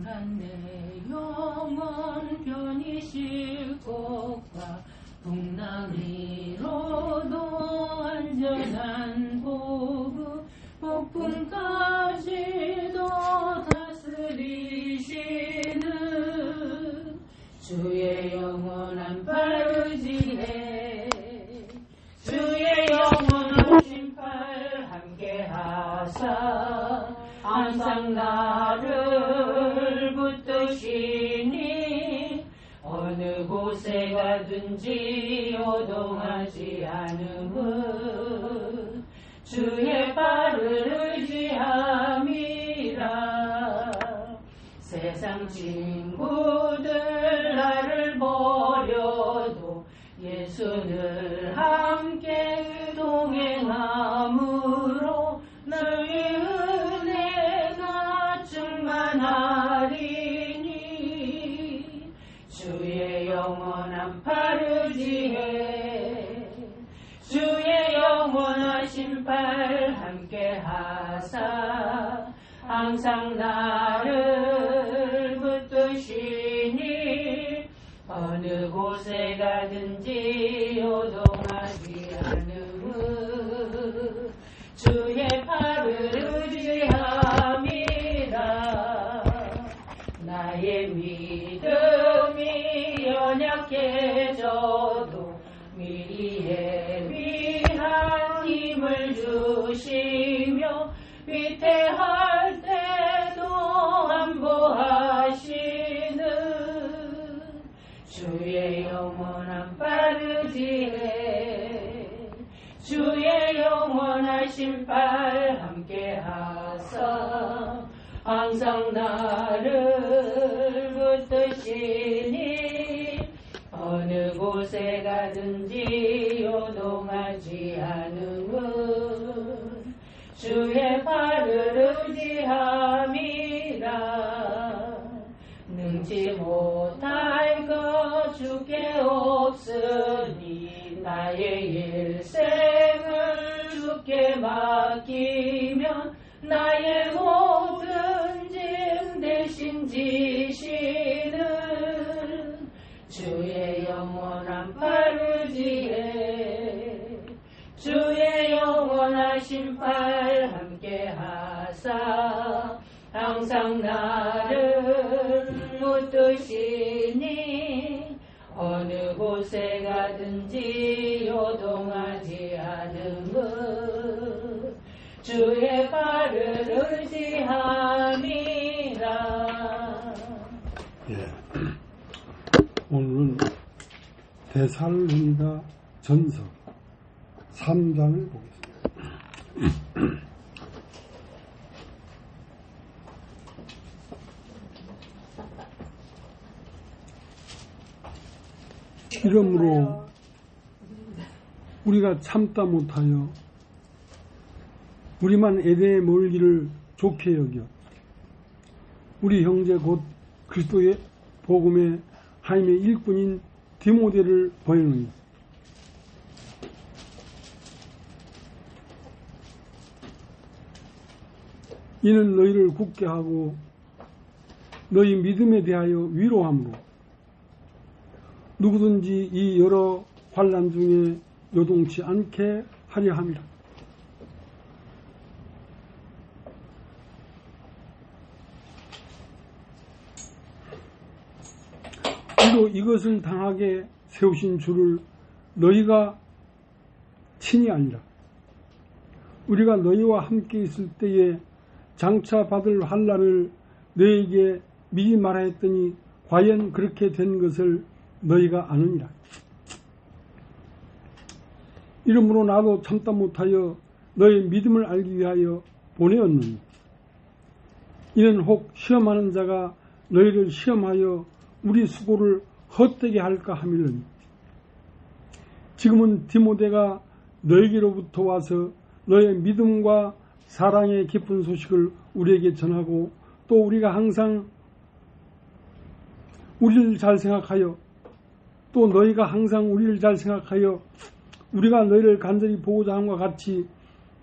영원한 내 영혼 편히 쉴 곳과 풍랑이로도 안전한 복음 폭풍까지도 다스리시는 주의 영원한 팔 의지해 주의 영원한 신팔 함께하사 항상 나를 붙드시니 어느 곳에 가든지 요동하지 않음은 주의 발을 의지함이라. 세상 친구들 나를 버려도 예수를 함께 동행함으로 너의 은혜가 충만하리니 주의 영원한 팔 의지해 주의 영원하신 팔 함께하사 항상 나를 붙드시니 어느 곳에 가든지 요동하지 않음은 주의 팔을 의지함이라. 나의 믿음이 연약해져도 미리 예비한 힘을 주시며 위태할 때도 안보하시는 주의 영원한 팔 의지해 주의 영원하신 팔 함께하사 항상 나를 붙드시니 어느 곳에 가든지 요동하지 않음은 주의 팔을 의지함이라. 능지 못할 것 주께 없으니 나의 일생을 주께 맡기면 나의 모든 짐 대신 지시는 주의 영원한 팔 의지해 주의 영원하신 팔 함께하사 항상 나를 붙드시니 어느 곳에 가든지 요동하지 않음은 주의 팔을 의지함이라. 예. 오늘은 데살로니가 전서 3장을 보겠습니다. 이러므로 우리가 참다 못하여 우리만 에덴에 멀기를 좋게 여겨 우리 형제 곧 그리스도의 복음의 하나님의 일꾼인 디모데를 보내노니 이는 너희를 굳게 하고 너희 믿음에 대하여 위로함으로 누구든지 이 여러 환난 중에 요동치 않게 하려 함이라. 우리도 이것을 당하게 세우신 주를 너희가 친히 아니라 우리가 너희와 함께 있을 때에 장차 받을 환난을 너희에게 미리 말하였더니 과연 그렇게 된 것을 너희가 아느니라. 이러므로 나도 참다 못하여 너희 믿음을 알기 위하여 보내었느니 이는 혹 시험하는 자가 너희를 시험하여 우리 수고를 헛되게 할까 함이려니 지금은 디모데가 너희에게로부터 와서 너의 믿음과 사랑의 깊은 소식을 우리에게 전하고 또 우리가 항상 우리를 잘 생각하여 또 너희가 항상 우리를 잘 생각하여 우리가 너희를 간절히 보고자 함과 같이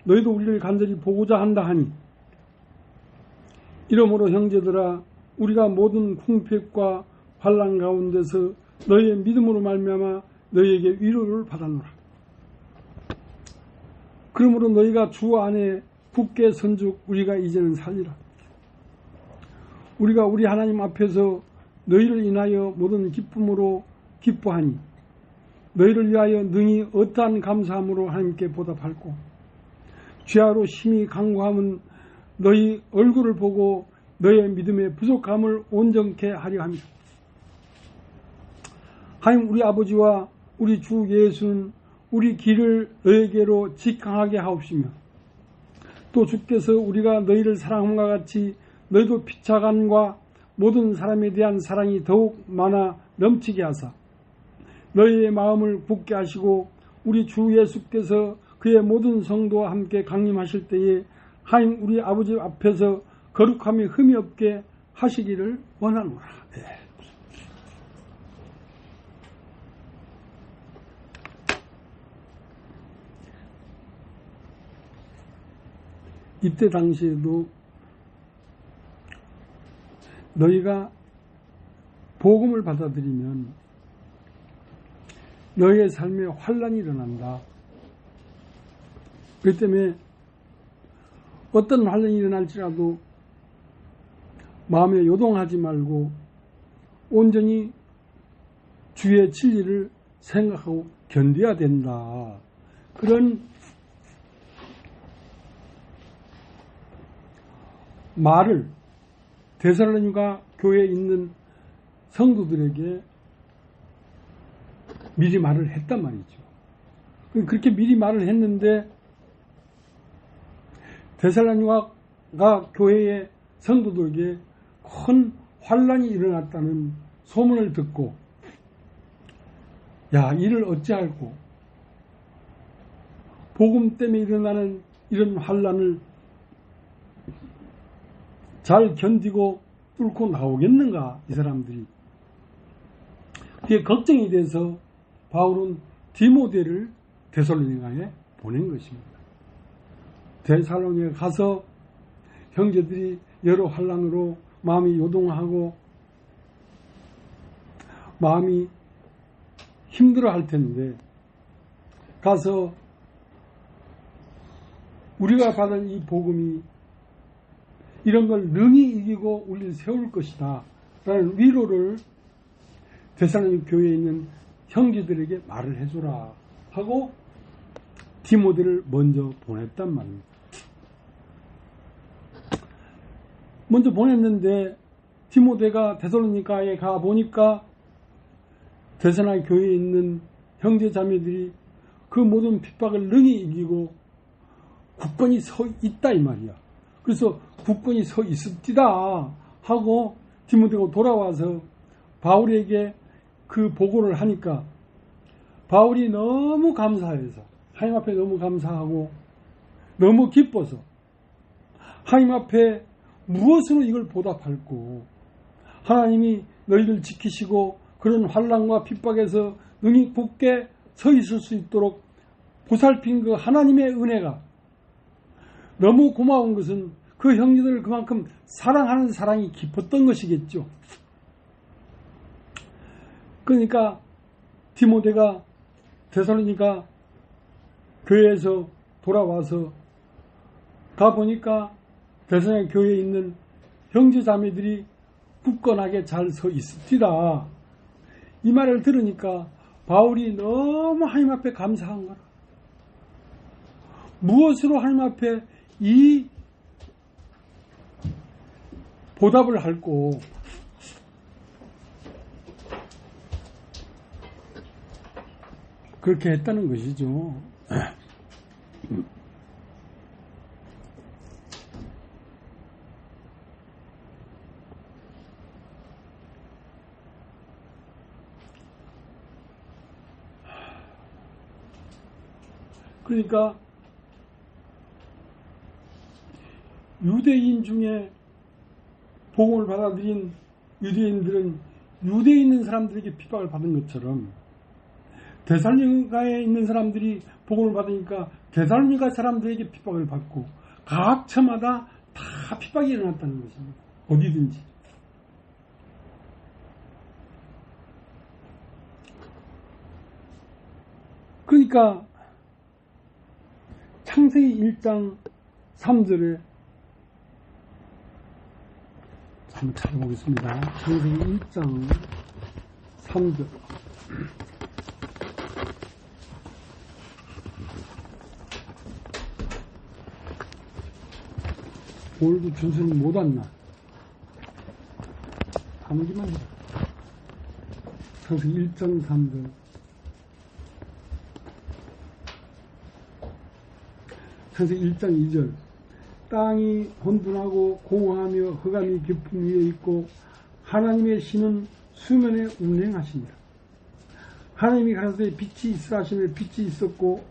너희도 우리를 간절히 보고자 한다 하니 이러므로 형제들아 우리가 모든 궁핍과 환난 가운데서 너희의 믿음으로 말미암아 너희에게 위로를 받았노라. 그러므로 너희가 주 안에 굳게 선죽 우리가 이제는 살리라. 우리가 우리 하나님 앞에서 너희를 인하여 모든 기쁨으로 기뻐하니 너희를 위하여 능히 어떠한 감사함으로 하나님께 보답할꼬. 죄아로 심히 간구함은 너희 얼굴을 보고 너희의 믿음의 부족함을 온전케 하려 합니다. 하나님 우리 아버지와 우리 주 예수는 우리 길을 너희에게로 직항하게 하옵시며 또 주께서 우리가 너희를 사랑함과 같이 너희도 피차간과 모든 사람에 대한 사랑이 더욱 많아 넘치게 하사 너희의 마음을 굳게 하시고 우리 주 예수께서 그의 모든 성도와 함께 강림하실 때에 하나님 우리 아버지 앞에서 거룩함이 흠이 없게 하시기를 원하노라. 네. 이때 당시에도 너희가 복음을 받아들이면 너희의 삶에 환난이 일어난다. 그렇기 때문에 어떤 환난이 일어날지라도 마음에 요동하지 말고 온전히 주의 진리를 생각하고 견뎌야 된다. 그런 말을 데살로니가 교회에 있는 성도들에게 미리 말을 했단 말이죠. 그렇게 미리 말을 했는데 데살로니가 교회의 성도들에게 큰 환난이 일어났다는 소문을 듣고 야 이를 어찌할꼬 복음 때문에 일어나는 이런 환난을 잘 견디고 뚫고 나오겠는가 이 사람들이. 그게 걱정이 돼서 바울은 디모데를 데살로니가에 보낸 것입니다. 데살로니가에 가서 형제들이 여러 환난으로 마음이 요동하고 마음이 힘들어할 텐데 가서 우리가 받은 이 복음이 이런 걸 능히 이기고 우리를 세울 것이다 라는 위로를 데살로니가 교회에 있는 형제들에게 말을 해주라 하고 디모데를 먼저 보냈단 말입니다. 먼저 보냈는데 디모데가 데살로니가에 가 보니까 데살로니가 교회에 있는 형제 자매들이 그 모든 핍박을 능히 이기고 굳건히 서 있다 이 말이야. 그래서 굳건히 서 있읍디다 하고 디모데가 돌아와서 바울에게 그 보고를 하니까 바울이 너무 감사해서 하나님 앞에 너무 감사하고 너무 기뻐서 하나님 앞에 무엇으로 이걸 보답할꼬. 하나님이 너희를 지키시고 그런 환난과 핍박에서 능히 굳게 서 있을 수 있도록 보살핀 그 하나님의 은혜가 너무 고마운 것은 그 형제들을 그만큼 사랑하는 사랑이 깊었던 것이겠죠. 그러니까 디모데가 데살로니가 교회에서 돌아와서 가보니까 데살로니가 교회에 있는 형제 자매들이 굳건하게 잘 서 있읍디다. 이 말을 들으니까 바울이 너무 하나님 앞에 감사한 거라. 무엇으로 하나님 앞에 이 보답을 할꼬. 그렇게 했다는 것이죠. 그러니까 유대인 중에 복음을 받아들인 유대인들은 유대에 있는 사람들에게 핍박을 받은 것처럼 데살로니가에 있는 사람들이 복음을 받으니까 데살로니가 사람들에게 핍박을 받고 각 처마다 다 핍박이 일어났다는 것입니다. 어디든지. 그러니까 창세기 1장 3절에 한번 찾아보겠습니다. 창세기 1장 3절. 오늘도 준수는 못 왔나? 안 오기만 해라. 창세기 1장 3절. 창세기 1장 2절. 땅이 혼돈하고 공허하며 흑암이 깊음 위에 있고 하나님의 신은 수면에 운행하십니다. 하나님이 가라사대 빛이 있으라 하시며 빛이 있었고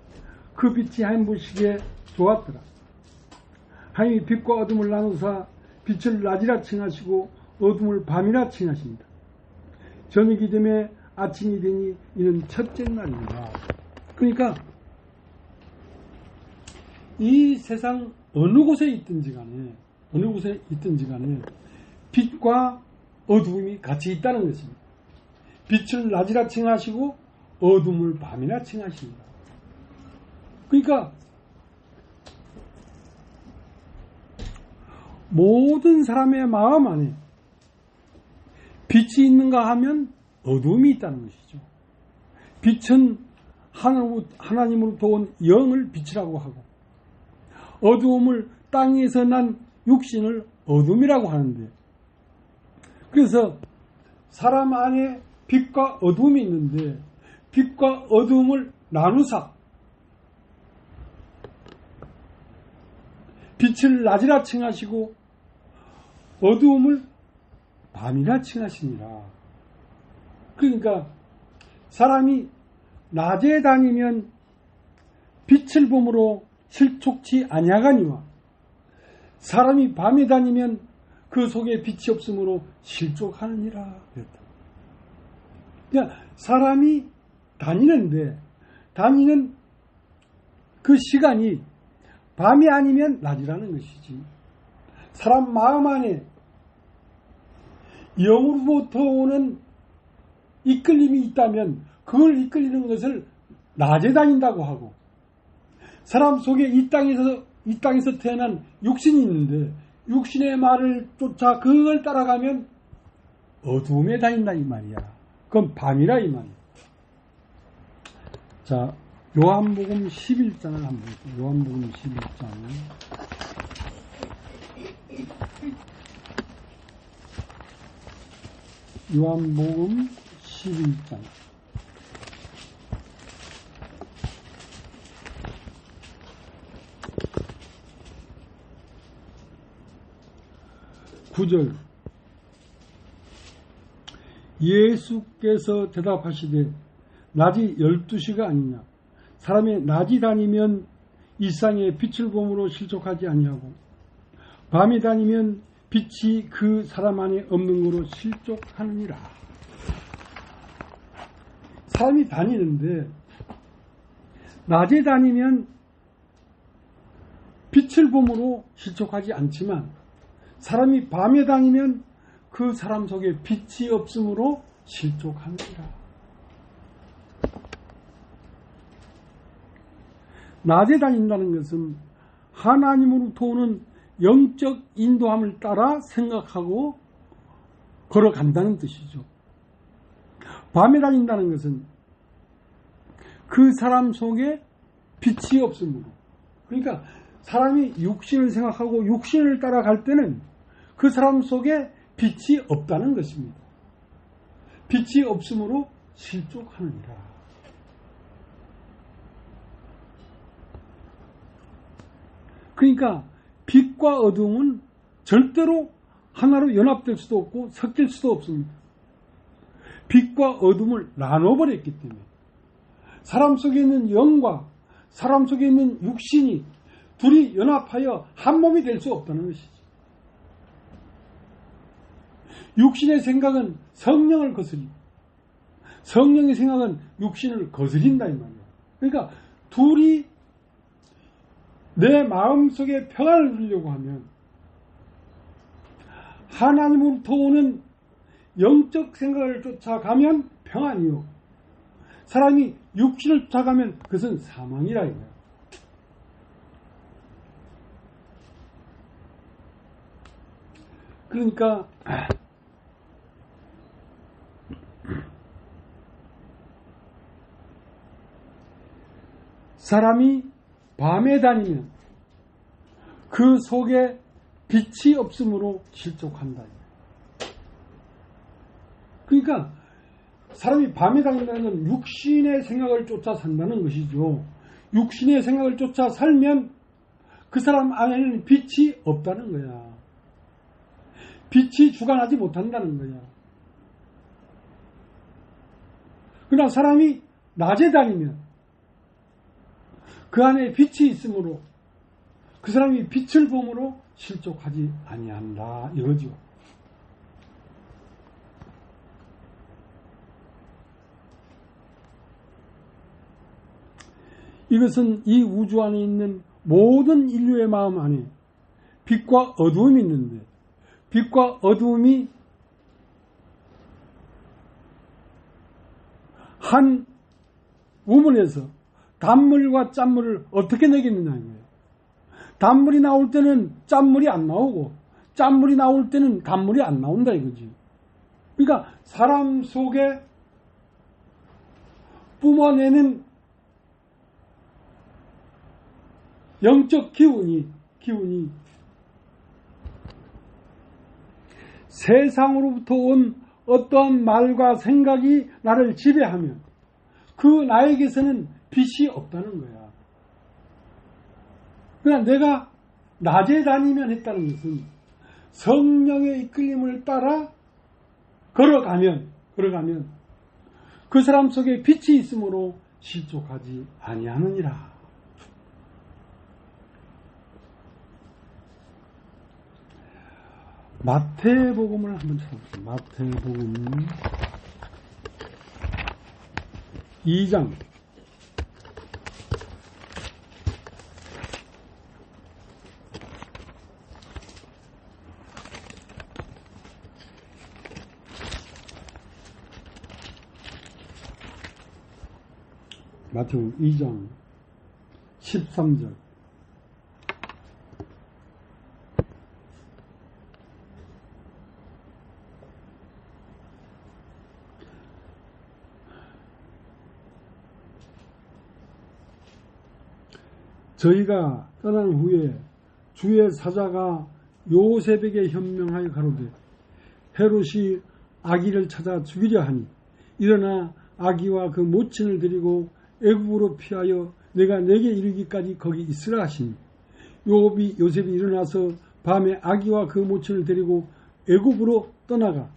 그 빛이 한 보시기에 좋았더라. 하나님이 빛과 어둠을 나누사 빛을 낮이라 칭하시고 어둠을 밤이라 칭하십니다. 저녁이 되매 아침이 되니 이는 첫째 날입니다. 그러니까 이 세상 어느 곳에 있든지 간에 빛과 어둠이 같이 있다는 것입니다. 빛을 낮이라 칭하시고 어둠을 밤이라 칭하십니다. 그러니까 모든 사람의 마음 안에 빛이 있는가 하면 어둠이 있다는 것이죠. 빛은 하나님으로부터 온 영을 빛이라고 하고 어두움을 땅에서 난 육신을 어둠이라고 하는데, 그래서 사람 안에 빛과 어둠이 있는데 빛과 어둠을 나누사 빛을 낮이라 칭하시고 어두움을 밤이라 칭하십니다. 그러니까 사람이 낮에 다니면 빛을 봄으로 실족치 아니하거니와 사람이 밤에 다니면 그 속에 빛이 없으므로 실족하느니라 그랬다. 그러니까 사람이 다니는 그 시간이 밤이 아니면 낮이라는 것이지. 사람 마음 안에 영으로부터 오는 이끌림이 있다면 그걸 이끌리는 것을 낮에 다닌다고 하고, 사람 속에 이 땅에서 태어난 육신이 있는데 육신의 말을 쫓아 그걸 따라가면 어두움에 다닌다 이 말이야. 그건 밤이라 이 말이야. 자, 요한복음 11장을 한번 볼게요. 요한복음 11장. 요한복음 11장. (9절) 예수께서 대답하시되 낮이 12시가 아니냐. 사람의 낮이 다니면 일상에 빛을 봄으로 실족하지 아니하고 밤이 다니면 빛이 그 사람 안에 없는 거로 실족하느니라. 사람이 다니는데 낮에 다니면 빛을 봄으로 실족하지 않지만 사람이 밤에 다니면 그 사람 속에 빛이 없으므로 실족하느니라. 낮에 다닌다는 것은 하나님으로부터 오는 영적 인도함을 따라 생각하고 걸어간다는 뜻이죠. 밤에 다닌다는 것은 그 사람 속에 빛이 없으므로, 그러니까 사람이 육신을 생각하고 육신을 따라갈 때는 그 사람 속에 빛이 없다는 것입니다. 빛이 없으므로 실족하느니라. 그러니까 빛과 어둠은 절대로 하나로 연합될 수도 없고 섞일 수도 없습니다. 빛과 어둠을 나눠버렸기 때문에 사람 속에 있는 영과 사람 속에 있는 육신이 둘이 연합하여 한 몸이 될 수 없다는 것이죠. 육신의 생각은 성령을 거스리고 성령의 생각은 육신을 거스린다 이 말이에요. 그러니까 둘이 내 마음속에 평안을 누리려고 하면 하나님으로부터 오는 영적 생각을 쫓아가면 평안이요, 사람이 육신을 쫓아가면 그것은 사망이라 이거예요. 그러니까 사람이 밤에 다니면 그 속에 빛이 없으므로 실족한다. 그러니까 사람이 밤에 다닌다는 건 육신의 생각을 쫓아 산다는 것이죠. 육신의 생각을 쫓아 살면 그 사람 안에는 빛이 없다는 거야. 빛이 주관하지 못한다는 거야. 그러나 사람이 낮에 다니면 그 안에 빛이 있으므로 그 사람이 빛을 보므로 실족하지 아니한다 이거죠. 이것은 이 우주 안에 있는 모든 인류의 마음 안에 빛과 어두움이 있는데 빛과 어두움이 한 우물에서 단물과 짠물을 어떻게 내겠느냐는 거예요. 단물이 나올 때는 짠물이 안 나오고 짠물이 나올 때는 단물이 안 나온다 이거지. 그러니까 사람 속에 뿜어내는 영적 기운이 세상으로부터 온 어떠한 말과 생각이 나를 지배하면 그 나에게서는 빛이 없다는 거야. 그러나 내가 낮에 다니면 했다는 것은 성령의 이끌림을 따라 걸어가면 그 사람 속에 빛이 있으므로 실족하지 아니하느니라. 마태복음을 한번 찾아보세요. 마태복음 2장 13절 저희가 떠난 후에 주의 사자가 요셉에게 현명하여 가로되 헤롯이 아기를 찾아 죽이려 하니 일어나 아기와 그 모친을 데리고 애굽으로 피하여 내가 내게 이르기까지 거기 있으라 하시니 요셉이 일어나서 밤에 아기와 그 모친을 데리고 애굽으로 떠나가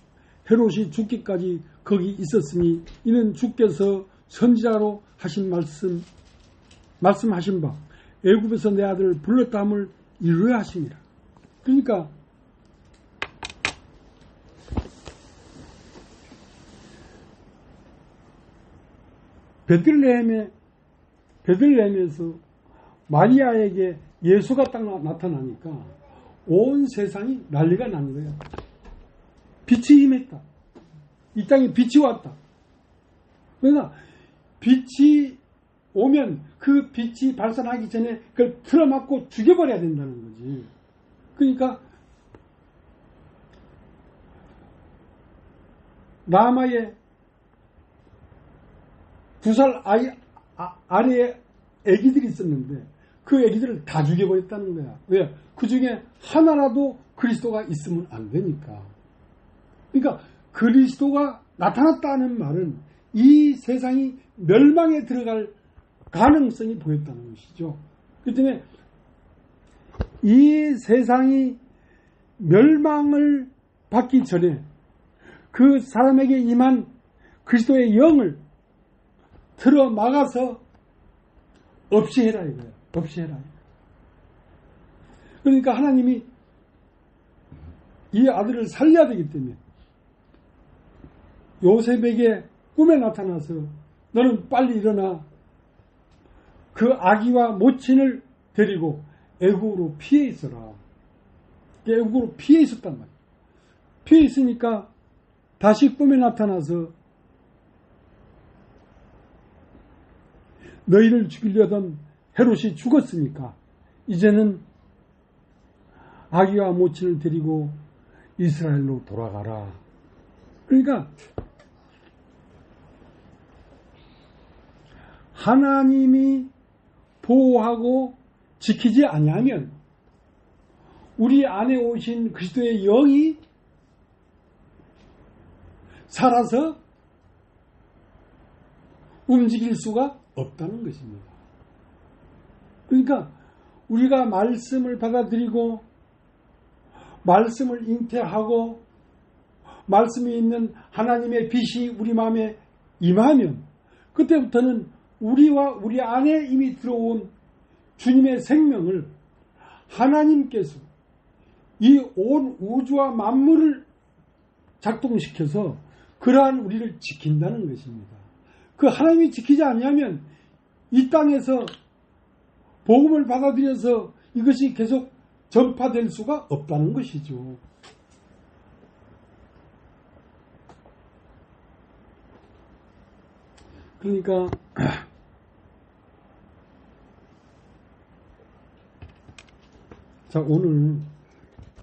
헤롯이 죽기까지 거기 있었으니 이는 주께서 선지자로 하신 말씀하신 바 애굽에서 내 아들을 불렀다 함을 이루려 하십니다. 그러니까 베들레헴에서 마리아에게 예수가 딱 나타나니까 온 세상이 난리가 난 거예요. 빛이 임했다. 이 땅에 빛이 왔다. 그러나 빛이 오면 그 빛이 발산하기 전에 그걸 틀어막고 죽여버려야 된다는 거지. 그러니까 라마의 2살 아래에 애기들이 있었는데 그 애기들을 다 죽여버렸다는 거야. 왜? 그 중에 하나라도 그리스도가 있으면 안 되니까. 그러니까 그리스도가 나타났다는 말은 이 세상이 멸망에 들어갈 가능성이 보였다는 것이죠. 그렇기 때문에 이 세상이 멸망을 받기 전에 그 사람에게 임한 그리스도의 영을 틀어 막아서 없이 해라 이거예요. 없이 해라. 그러니까 하나님이 이 아들을 살려야 되기 때문에 요셉에게 꿈에 나타나서 너는 빨리 일어나 그 아기와 모친을 데리고 애국으로 피해 있어라. 애국으로 피해 있었단 말이에요. 피해 있으니까 다시 꿈에 나타나서 너희를 죽이려던 헤롯이 죽었으니까 이제는 아기와 모친을 데리고 이스라엘로 돌아가라. 그러니까 하나님이 보호하고 지키지 아니하면 우리 안에 오신 그리스도의 영이 살아서 움직일 수가 없다는 것입니다. 그러니까 우리가 말씀을 받아들이고 말씀을 잉태하고 말씀이 있는 하나님의 빛이 우리 마음에 임하면 그때부터는 우리와 우리 안에 이미 들어온 주님의 생명을 하나님께서 이 온 우주와 만물을 작동시켜서 그러한 우리를 지킨다는 것입니다. 그 하나님이 지키지 않으면 이 땅에서 복음을 받아들여서 이것이 계속 전파될 수가 없다는 것이죠. 그러니까 자, 오늘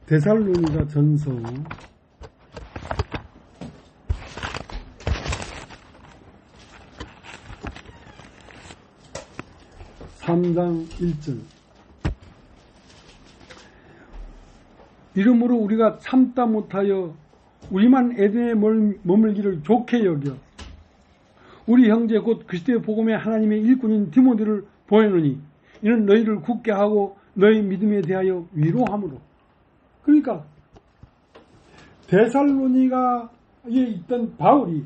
데살로니가 전서 3장 1절 이러므로 우리가 참다 못하여 우리만 에덴에 머물기를 좋게 여겨 우리 형제 곧 그리스도의 복음의 하나님의 일꾼인 디모데를 보내노니 이는 너희를 굳게 하고 너희 믿음에 대하여 위로함으로. 그러니까 데살로니가에 있던 바울이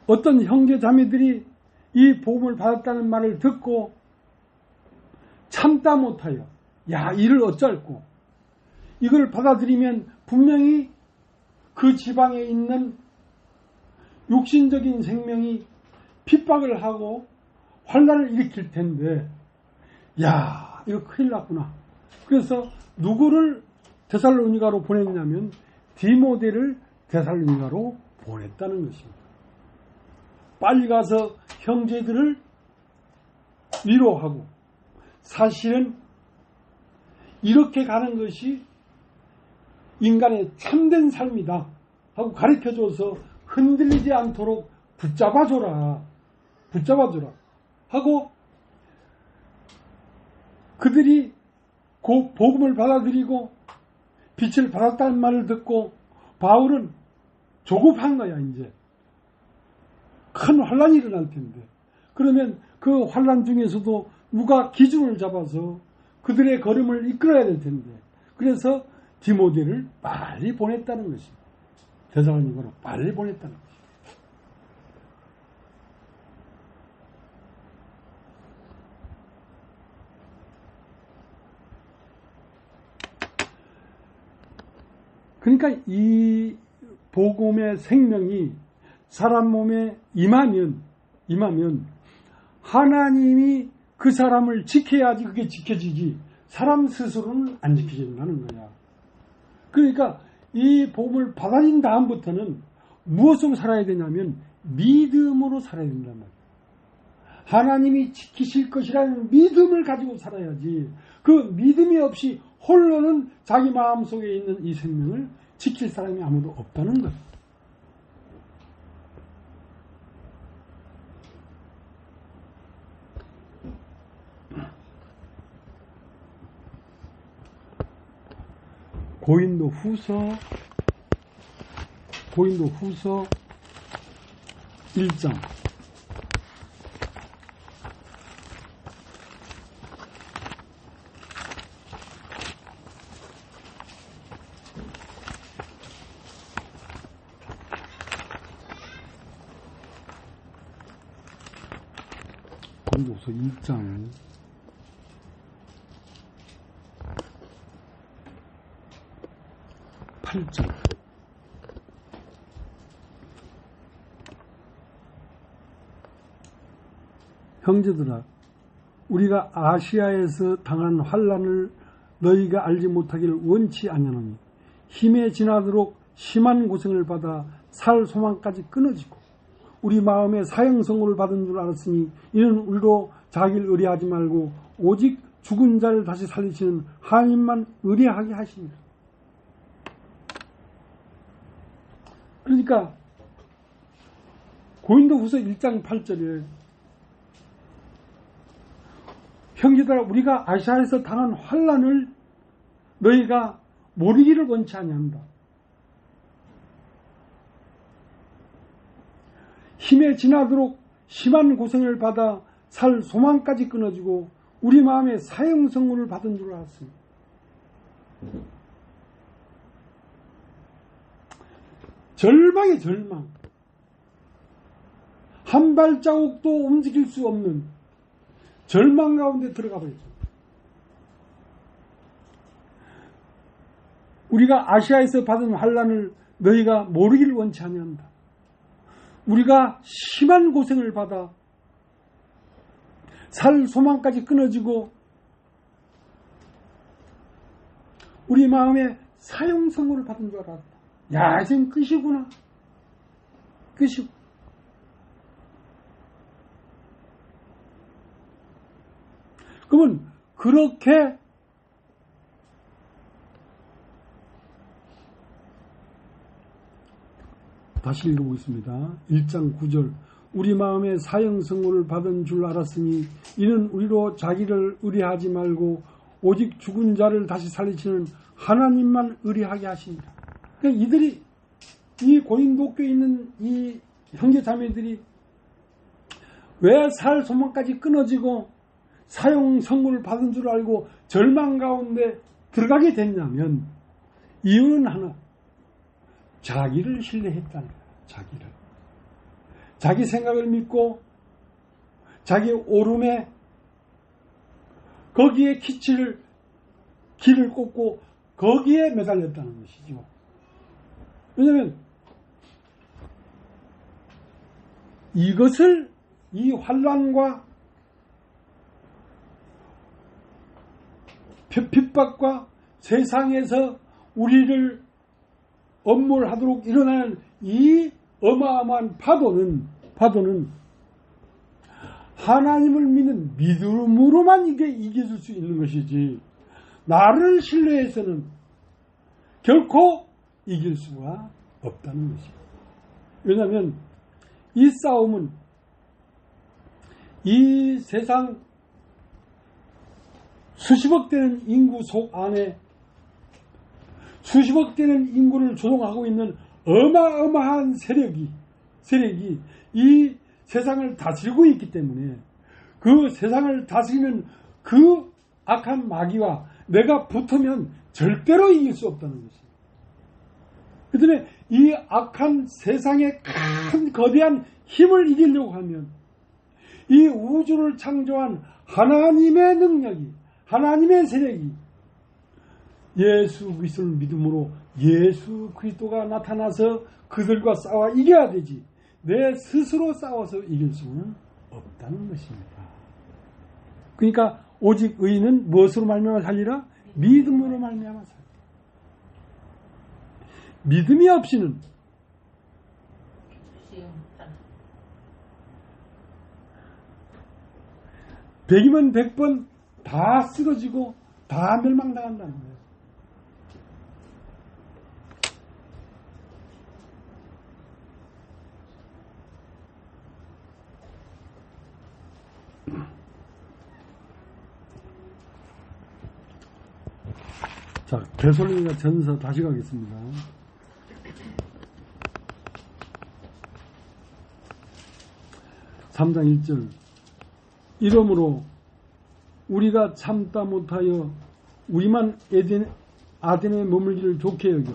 어떤 형제 자매들이 이 복음을 받았다는 말을 듣고 참다 못하여 야 이를 어쩔꼬 이걸 받아들이면 분명히 그 지방에 있는 육신적인 생명이 핍박을 하고 환난을 일으킬 텐데 야 이거 큰일 났구나. 그래서 누구를 데살로니가로 보냈냐면 디모데를 데살로니가로 보냈다는 것입니다. 빨리 가서 형제들을 위로하고 사실은 이렇게 가는 것이 인간의 참된 삶이다 하고 가르쳐줘서 흔들리지 않도록 붙잡아줘라 하고 그들이 그 복음을 받아들이고 빛을 받았다는 말을 듣고 바울은 조급한 거야. 이제 큰 환란이 일어날 텐데 그러면 그 환란 중에서도 누가 기준을 잡아서 그들의 걸음을 이끌어야 될 텐데 그래서 디모데를 빨리 보냈다는 것입니다. 데살로니가로 빨리 보냈다는 것입니다. 그러니까 이 복음의 생명이 사람 몸에 임하면 하나님이 그 사람을 지켜야지 그게 지켜지지 사람 스스로는 안 지켜진다는 거야. 그러니까 이 복음을 받아들인 다음부터는 무엇으로 살아야 되냐면 믿음으로 살아야 된단 말이야. 하나님이 지키실 것이라는 믿음을 가지고 살아야지 그 믿음이 없이 홀로는 자기 마음속에 있는 이 생명을 지킬 사람이 아무도 없다는 거야. 고린도 후서 1장 고린도후서 1장 8절 형제들아 우리가 아시아에서 당한 환난을 너희가 알지 못하기를 원치 아니하노니 힘에 지나도록 심한 고생을 받아 살 소망까지 끊어지고 우리 마음에 사형선고를 받은 줄 알았으니 이는 우리로 자기를 의뢰하지 말고 오직 죽은 자를 다시 살리시는 하나님만 의뢰하게 하십니다. 그러니까 고린도후서 1장 8절에 형제들아 우리가 아시아에서 당한 환난을 너희가 모르기를 원치 아니한다. 힘에 지나도록 심한 고생을 받아 살 소망까지 끊어지고 우리 마음에 사형선고를 받은 줄 알았습니다. 절망의 절망. 한 발자국도 움직일 수 없는 절망 가운데 들어가 버렸죠. 우리가 아시아에서 받은 환난을 너희가 모르기를 원치 아니한다. 우리가 심한 고생을 받아 살 소망까지 끊어지고 우리 마음에 사형선고를 받은 줄 알았다. 야, 이젠 끝이구나. 끝이고. 그러면 그렇게 다시 읽어보겠습니다. 1장 9절 우리 마음에 사형선고를 받은 줄 알았으니 이는 우리로 자기를 의뢰하지 말고 오직 죽은 자를 다시 살리시는 하나님만 의뢰하게 하십니다. 그러니까 이들이 이 고린도 교회에 있는 이 형제 자매들이 왜 살 소망까지 끊어지고 사형 선고를 받은 줄 알고 절망 가운데 들어가게 됐냐면 이유는 하나, 자기를 신뢰했다는 거예요. 자기 생각을 믿고 자기 오름에 거기에 길을 꽂고 거기에 매달렸다는 것이죠. 왜냐하면 이것을 이 환난과 핍박과 세상에서 우리를 엄몰하도록 일어나는 이 어마어마한 파도는 하나님을 믿는 믿음으로만 이게 이겨줄 수 있는 것이지 나를 신뢰해서는 결코 이길 수가 없다는 것입니다. 왜냐하면 이 싸움은 이 세상 수십억 되는 인구 속 안에 수십억 되는 인구를 조종하고 있는 어마어마한 세력이 이 세상을 다스리고 있기 때문에 그 세상을 다스리는 그 악한 마귀와 내가 붙으면 절대로 이길 수 없다는 것입니다. 그 때문에 이 악한 세상의 큰 거대한 힘을 이기려고 하면 이 우주를 창조한 하나님의 능력이 하나님의 세력이 예수 그리스도를 믿음으로 예수 그리스도가 나타나서 그들과 싸워 이겨야 되지 내 스스로 싸워서 이길 수는 없다는 것입니다. 그러니까 오직 의인은 무엇으로 말미암아 살리라? 믿음으로 말미암아 살리라. 믿음이 없이는 백이면 100번 다 쓰러지고 다 멸망당한다는 거예요. 자, 데살로니가 전서 다시 가겠습니다. (3장 1절) 이러므로 우리가 참다 못하여 우리만 아덴에 머물기를 좋게 여겨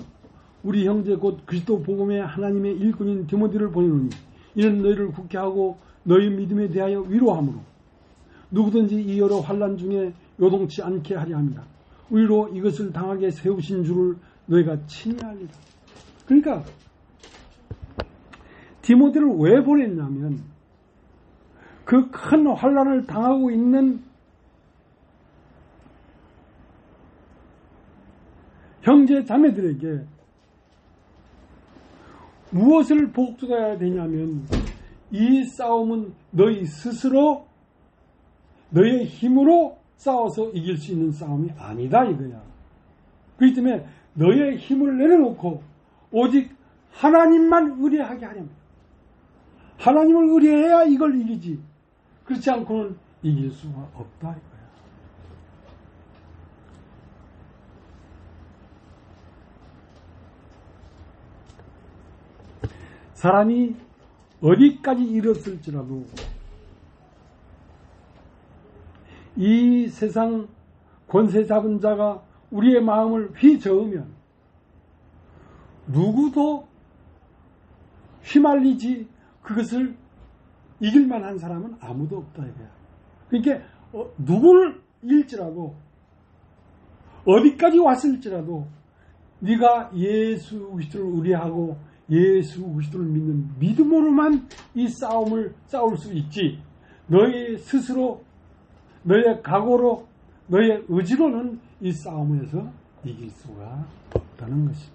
우리 형제 곧 그리스도 복음의 하나님의 일꾼인 디모데를 보내노니 이는 너희를 굳게 하고 너희 믿음에 대하여 위로하므로 누구든지 이 여러 환난 중에 요동치 않게 하려 합니다. 우리로 이것을 당하게 세우신 줄을 너희가 친히 알리라. 그러니까 디모데를 왜 보냈냐면 그 큰 환난을 당하고 있는 형제 자매들에게 무엇을 복수해야 되냐면 이 싸움은 너희 스스로 너의 힘으로 싸워서 이길 수 있는 싸움이 아니다 이거야. 그렇기 때문에 너의 힘을 내려놓고 오직 하나님만 의뢰하게 하려면 하나님을 의뢰해야 이걸 이기지. 그렇지 않고는 이길 수가 없다 이거야. 사람이 어디까지 이뤘을지라도 이 세상 권세 잡은 자가 우리의 마음을 휘저으면 누구도 휘말리지 그것을 이길 만한 사람은 아무도 없다 이거야. 그러니까 누구를 이길지라도 어디까지 왔을지라도 네가 예수 그리스도를 의뢰하고 예수 그리스도를 믿는 믿음으로만 이 싸움을 싸울 수 있지. 너의 스스로 너의 각오로 너의 의지로는 이 싸움에서 이길 수가 없다는 것입니다.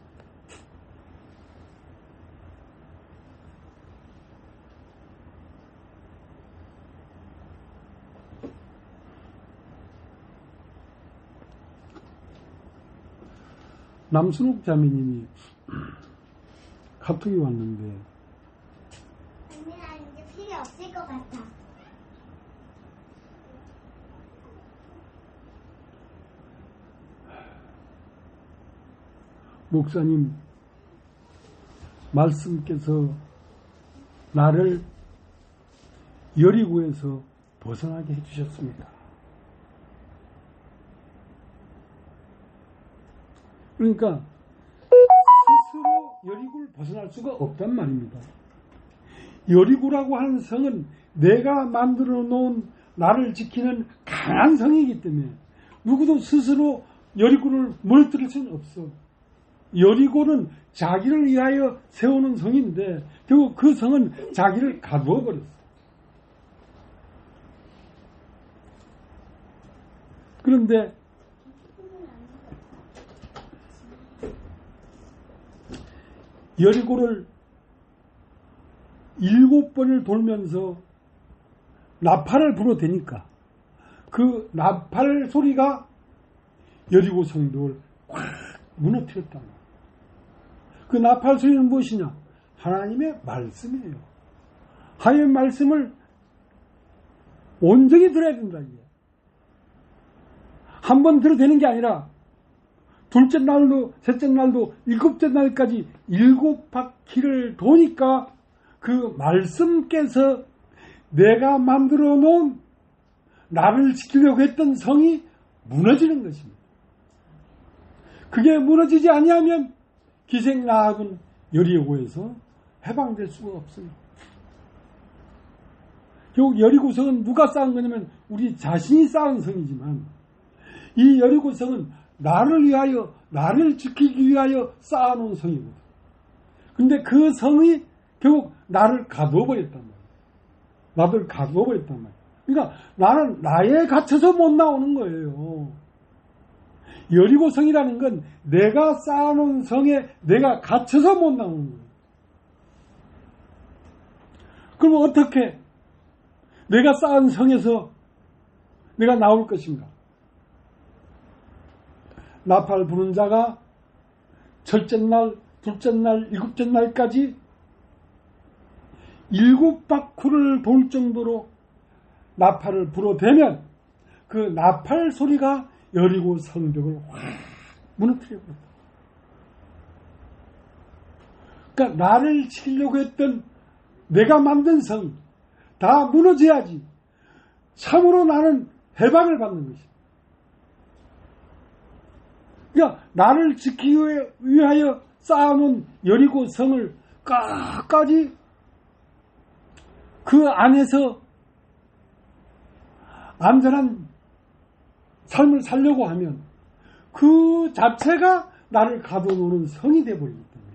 남순옥 자매님이 카톡이 왔는데 언니랑 이제 필요 없을 것 같아. 목사님 말씀께서 나를 여리고에서 벗어나게 해주셨습니다. 그러니까 스스로 여리고를 벗어날 수가 없단 말입니다. 여리고라고 하는 성은 내가 만들어 놓은 나를 지키는 강한 성이기 때문에 누구도 스스로 여리고를 무너뜨릴 수는 없어. 여리고는 자기를 위하여 세우는 성인데 결국 그 성은 자기를 가두어 버렸어. 그런데 여리고를 7번을 돌면서 나팔을 불어대니까 그 나팔 소리가 여리고 성벽을 확 무너뜨렸다. 그 나팔 소리는 무엇이냐? 하나님의 말씀이에요. 하나님의 말씀을 온전히 들어야 된다. 한 번 들어대는 게 아니라 둘째 날도 셋째 날도 7째 날까지 7바퀴를 도니까 그 말씀께서 내가 만들어 놓은 나를 지키려고 했던 성이 무너지는 것입니다. 그게 무너지지 아니하면 기생나학은 여리고에서 해방될 수가 없어요. 결국 여리고성은 누가 쌓은 거냐면 우리 자신이 쌓은 성이지만 이 여리고성은 나를 위하여 나를 지키기 위하여 쌓아놓은 성이거든. 근데 그 성이 결국 나를 가둬버렸단 말이야. 나를 가둬버렸단 말이야. 그러니까 나는 나에 갇혀서 못 나오는 거예요. 여리고성이라는 건 내가 쌓아놓은 성에 내가 갇혀서 못 나오는 거예요. 그럼 어떻게 내가 쌓은 성에서 내가 나올 것인가? 나팔 부는 자가 첫째 날, 둘째 날, 7째 날까지 7바퀴를 돌 정도로 나팔을 불어대면 그 나팔 소리가 여리고 성벽을 확 무너뜨려버렸다. 그러니까 나를 지키려고 했던 내가 만든 성 다 무너져야지 참으로 나는 해방을 받는 것이다. 그러니까 나를 지키기 위하여 쌓아놓은 여리고 성을 끝까지 그 안에서 안전한 삶을 살려고 하면 그 자체가 나를 가둬놓는 성이 되어버리기 때문에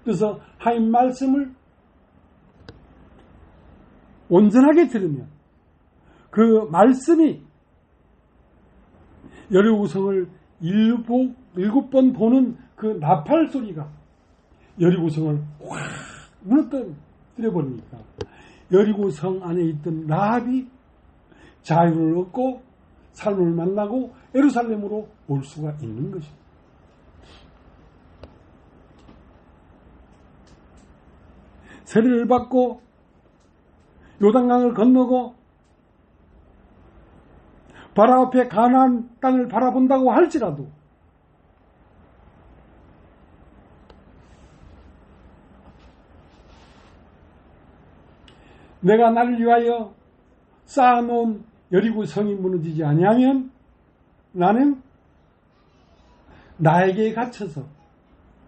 그래서 하나님 말씀을 온전하게 들으면 그 말씀이 여리고성을 7번 도는 그 나팔 소리가 여리고성을 확 무너뜨려버리니까 여리고성 안에 있던 라합이 자유를 얻고 삶을 만나고 예루살렘으로 올 수가 있는 것입니다. 세례를 받고 요단강을 건너고 바로 앞에 가나안 땅을 바라본다고 할지라도 내가 나를 위하여 쌓아놓은 여리고 성이 무너지지 아니하면 나는 나에게 갇혀서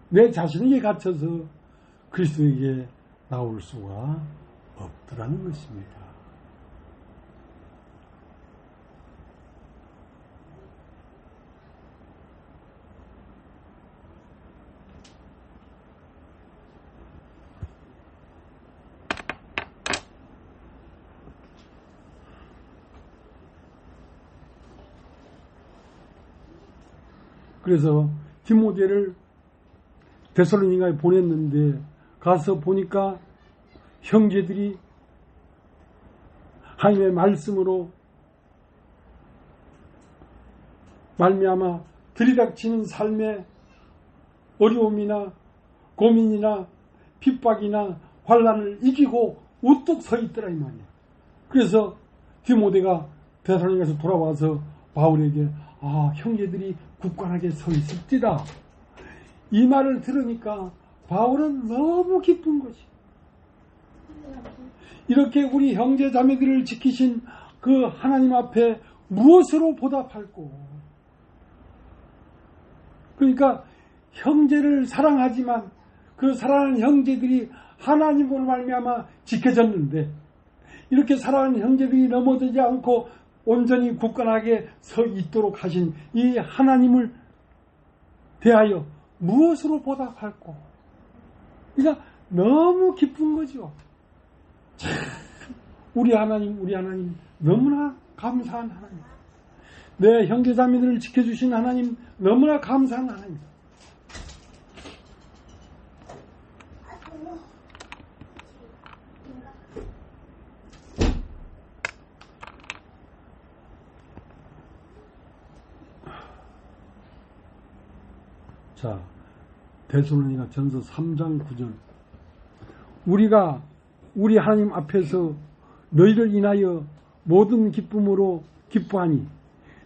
내 자신에게 갇혀서 그리스도에게 나올 수가 없더라는 것입니다. 그래서 디모데를 데살로니가에 보냈는데 가서 보니까 형제들이 하나님의 말씀으로 말미암아 들이닥치는 삶의 어려움이나 고민이나 핍박이나 환난을 이기고 우뚝 서 있더라 이 말이에요. 그래서 디모데가 데살로니가에서 돌아와서 바울에게 형제들이 굳건하게 서 있을지다. 이 말을 들으니까 바울은 너무 기쁜 것이. 이렇게 우리 형제 자매들을 지키신 그 하나님 앞에 무엇으로 보답할꼬. 그러니까 형제를 사랑하지만 그 사랑하는 형제들이 하나님으로 말미암아 지켜졌는데 이렇게 사랑하는 형제들이 넘어지지 않고 온전히 굳건하게 서 있도록 하신 이 하나님을 대하여 무엇으로 보답할꼬. 그러니까 너무 기쁜 거죠. 참 우리 하나님 너무나 감사한 하나님. 내 형제자매들을 지켜주신 하나님 너무나 감사한 하나님. 자, 데살로니가 전서 3장 9절. 우리가 우리 하나님 앞에서 너희를 인하여 모든 기쁨으로 기뻐하니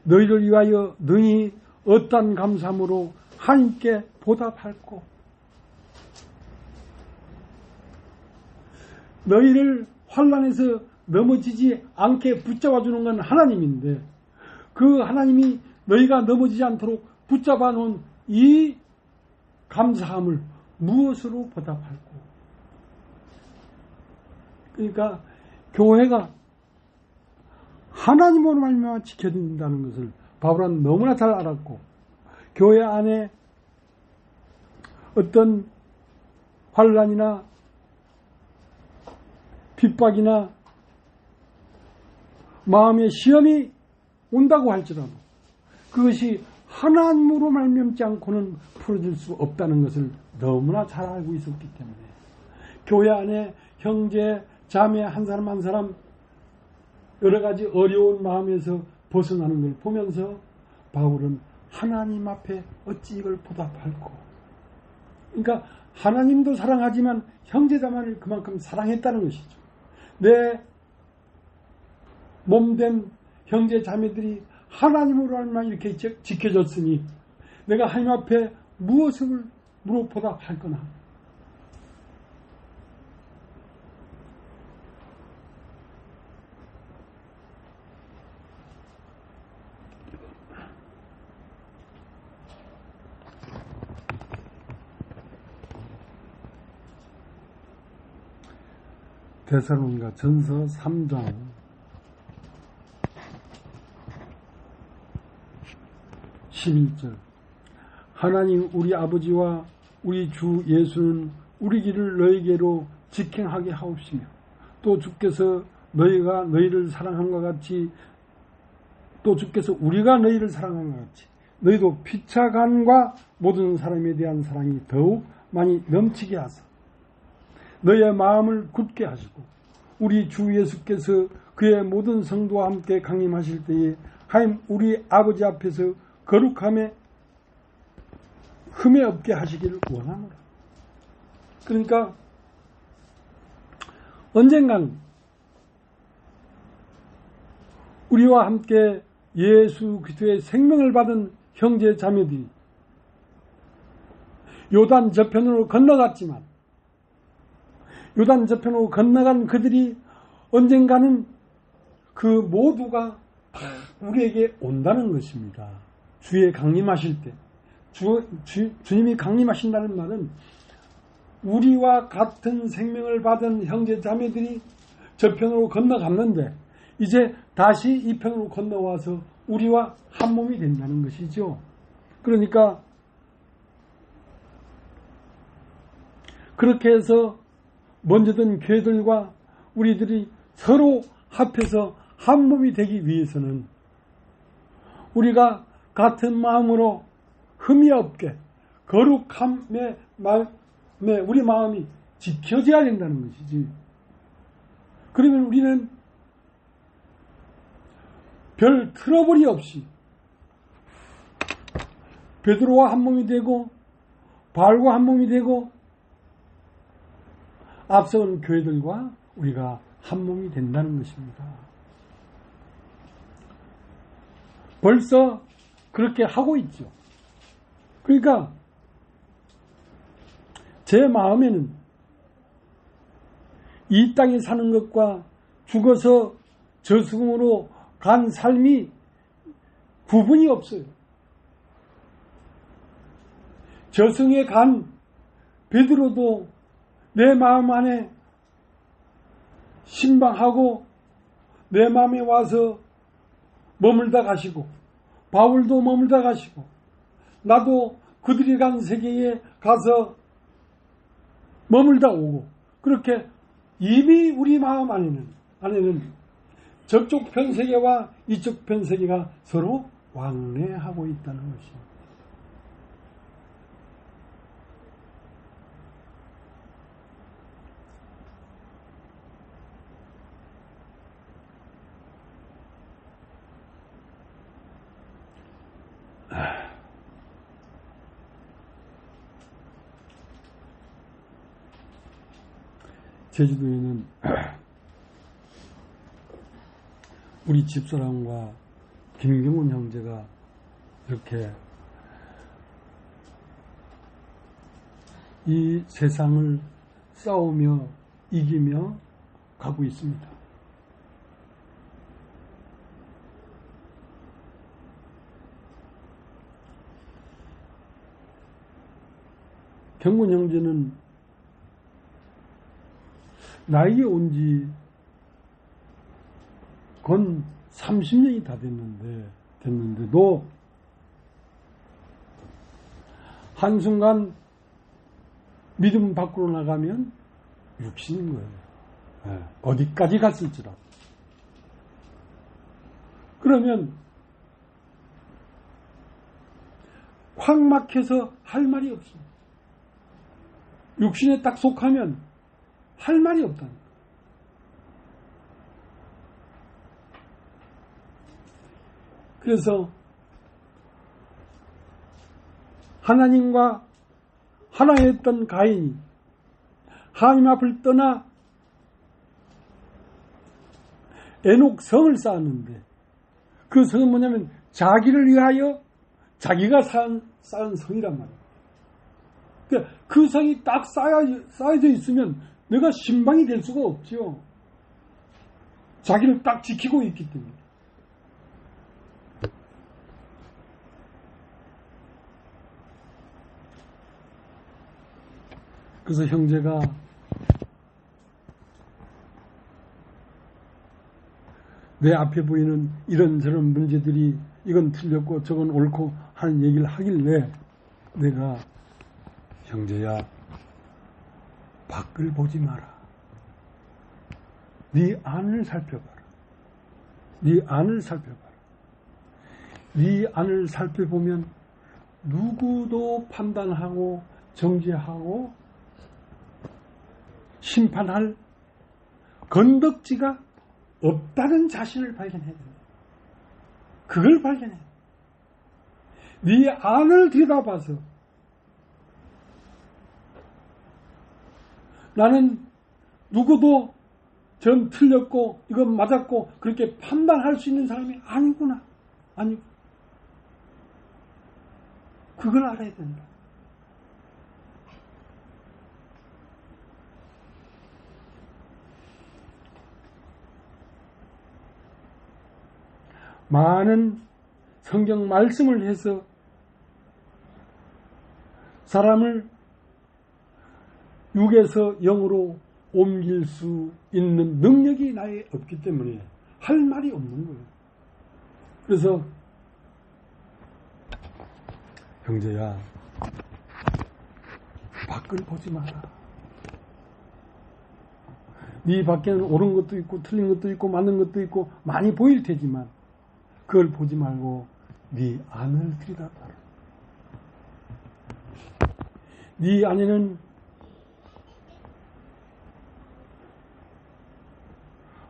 너희를 위하여 능히 어떠한 감사함으로 하나님께 보답할꼬. 너희를 환난에서 넘어지지 않게 붙잡아주는 건 하나님인데 그 하나님이 너희가 넘어지지 않도록 붙잡아 놓은 이 감사함을 무엇으로 보답할꼬. 그러니까 교회가 하나님으로 말미암아 지켜진다는 것을 바울은 너무나 잘 알았고 교회 안에 어떤 환난이나 핍박이나 마음의 시험이 온다고 할지라도 그것이 하나님으로 말미암지 않고는 풀어질 수 없다는 것을 너무나 잘 알고 있었기 때문에 교회 안에 형제, 자매 한 사람 한 사람 여러 가지 어려운 마음에서 벗어나는 걸 보면서 바울은 하나님 앞에 어찌 이걸 보답할꼬. 그러니까 하나님도 사랑하지만 형제자매를 그만큼 사랑했다는 것이죠. 내 몸된 형제자매들이 하나님으로 말미암아 이렇게 지켜졌으니 내가 하나님 앞에 무엇을 보답할 거나. 데살로니가 전서 3장 11절. 하나님 우리 아버지와 우리 주 예수는 우리 길을 너희에게로 직행하게 하옵시며 또 주께서 너희가 너희를 사랑한 것 같이 또 주께서 우리가 너희를 사랑한 것 같이 너희도 피차 간과 모든 사람에 대한 사랑이 더욱 많이 넘치게 하사 너희의 마음을 굳게 하시고 우리 주 예수께서 그의 모든 성도와 함께 강림하실 때에 하나님 우리 아버지 앞에서 거룩함에 흠에 없게 하시기를 원하노라. 그러니까 언젠간 우리와 함께 예수 그리스도의 생명을 받은 형제 자매들이 요단 저편으로 건너갔지만 요단 저편으로 건너간 그들이 언젠가는 그 모두가 다 우리에게 온다는 것입니다. 주의 강림하실 때 주님이 강림하신다는 말은 우리와 같은 생명을 받은 형제 자매들이 저편으로 건너갔는데 이제 다시 이 편으로 건너와서 우리와 한 몸이 된다는 것이죠. 그러니까 그렇게 해서 먼저든 교회들과 우리들이 서로 합해서 한 몸이 되기 위해서는 우리가 같은 마음으로 흠이 없게 거룩함에 우리 마음이 지켜져야 된다는 것이지. 그러면 우리는 별 트러블이 없이 베드로와 한 몸이 되고 바울과 한 몸이 되고 앞서온 교회들과 우리가 한 몸이 된다는 것입니다. 벌써 그렇게 하고 있죠. 그러니까 제 마음에는 이 땅에 사는 것과 죽어서 저승으로 간 삶이 구분이 없어요. 저승에 간 베드로도 내 마음 안에 신방하고 내 마음에 와서 머물다 가시고 바울도 머물다 가시고 나도 그들이 간 세계에 가서 머물다 오고 그렇게 이미 우리 마음 안에는 저쪽 편 세계와 이쪽 편 세계가 서로 왕래하고 있다는 것입니다. 제주도에는 우리 집사람과 김경훈 형제가 이렇게 이 세상을 싸우며 이기며 가고 있습니다. 경훈 형제는 나에게 온 지 건 30년이 다 됐는데도 한순간 믿음 밖으로 나가면 육신인 거예요. 네. 어디까지 갔을지라도. 그러면 확 막혀서 할 말이 없어요. 육신에 딱 속하면 할 말이 없다는 거예요. 그래서 하나님과 하나였던 가인이 하나님 앞을 떠나 에녹 성을 쌓았는데 그 성은 뭐냐면 자기를 위하여 자기가 쌓은 성이란 말이에요. 그러니까 그 성이 딱 쌓여져 있으면 내가 신방이 될 수가 없죠. 자기를 딱 지키고 있기 때문에. 그래서 형제가 내 앞에 보이는 이런저런 문제들이 이건 틀렸고 저건 옳고 하는 얘기를 하길래 내가 형제야 밖을 보지 마라. 네 안을 살펴봐라. 네 안을 살펴봐라. 네 안을 살펴보면 누구도 판단하고 정죄하고 심판할 건덕지가 없다는 자신을 발견해야 된다. 그걸 발견해. 네 안을 들여다봐서 나는 누구도 전 틀렸고 이건 맞았고 그렇게 판단할 수 있는 사람이 아니구나. 아니고 그걸 알아야 된다. 많은 성경 말씀을 해서 사람을 육에서 영으로 옮길 수 있는 능력이 나에 없기 때문에 할 말이 없는 거예요. 그래서 형제야, 밖을 보지 마라. 네 밖에는 옳은 것도 있고 틀린 것도 있고 맞는 것도 있고 많이 보일 테지만 그걸 보지 말고 네 안을 들여다봐라. 네 안에는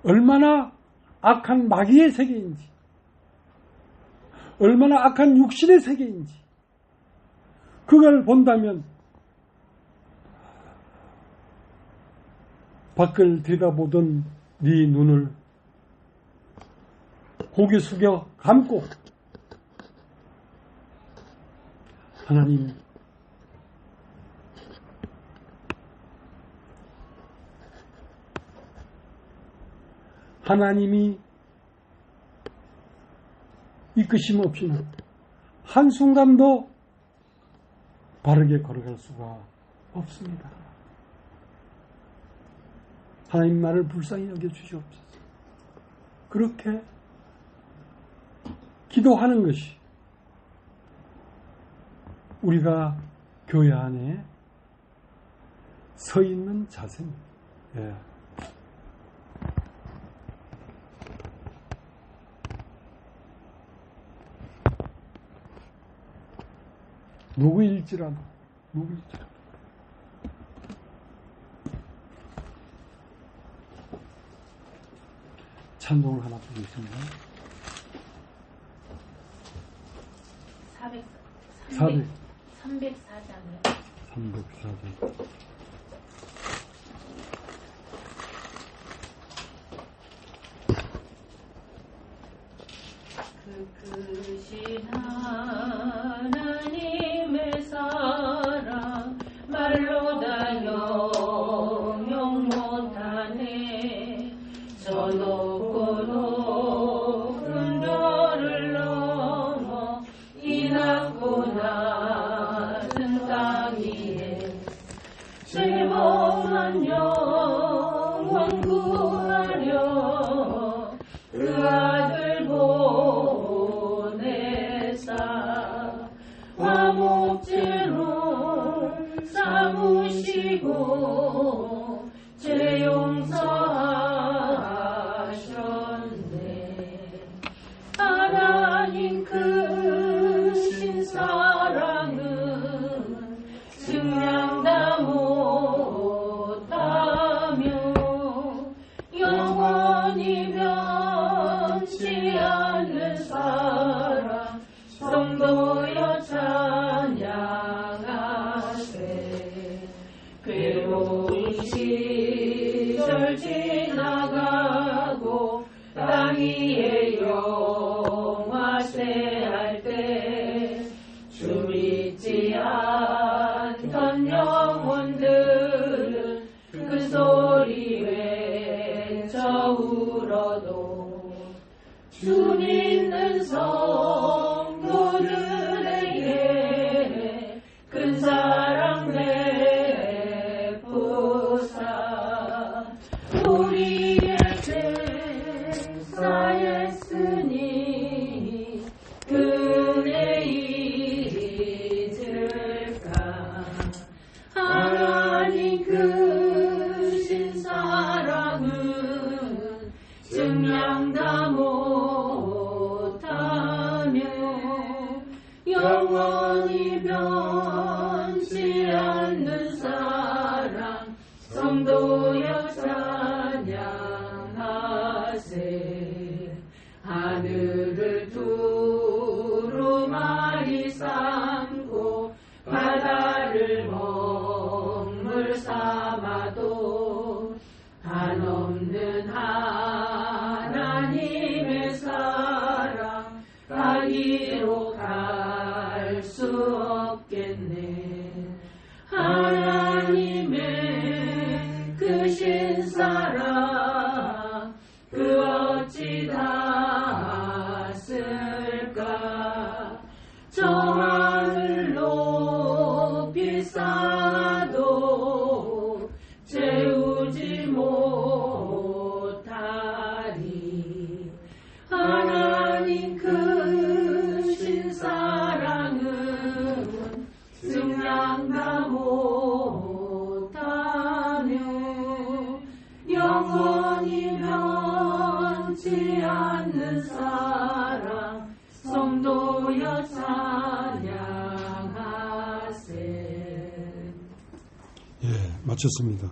얼마나 악한 마귀의 세계인지, 얼마나 악한 육신의 세계인지 그걸 본다면 밖을 들여다보던 네 눈을 고개 숙여 감고 하나님이 이끄심 없이는 한순간도 바르게 걸어갈 수가 없습니다. 하나님 나를 불쌍히 여겨주시옵소서. 그렇게 기도하는 것이 우리가 교회 안에 서 있는 자세입니다. 예. 누구일지라도 찬송을 하나 부르겠습니다. 304장이요. 304장. 크신 하나님의 사랑 말로 다 영영 못하네. 저 높고 높은 별을 넘어 이 낮고 낮은 땅 위에 죄범한 영혼 구하려 그 아들 보내사 화목제로 삼으시고 죄 용서하셨네. 하나님 크신 사랑은 증량 다 못하며 영원히 변치 않는 사랑 성도여 찬양하세. 괴로운 시절 지나가고 땅 위에 영화세 할 때 주 믿지 않던 영혼들은 그 소리 외쳐 울어도 주 믿는 성도들에게 큰 사랑 베푸사 우리의 죄사했으니 그네 잊을까. 하나님 크신 사랑은 증량 다 못하며 변치 않는 사랑 성도여 찬양하세. 하늘을 두루마리 삼고 바다를 먹물 삼아도 한없는 하나님의 사랑 가기로 갈 수 없겠네. 하나님의 크신 사랑 그 어찌 닿았을까. 저 하늘 높이 쌓아도 채우지 못하리. 하나님 크신 사랑은 증량다 못하며 영원히 변치 않는 사랑 성도여 찬양하세. 예, 마쳤습니다.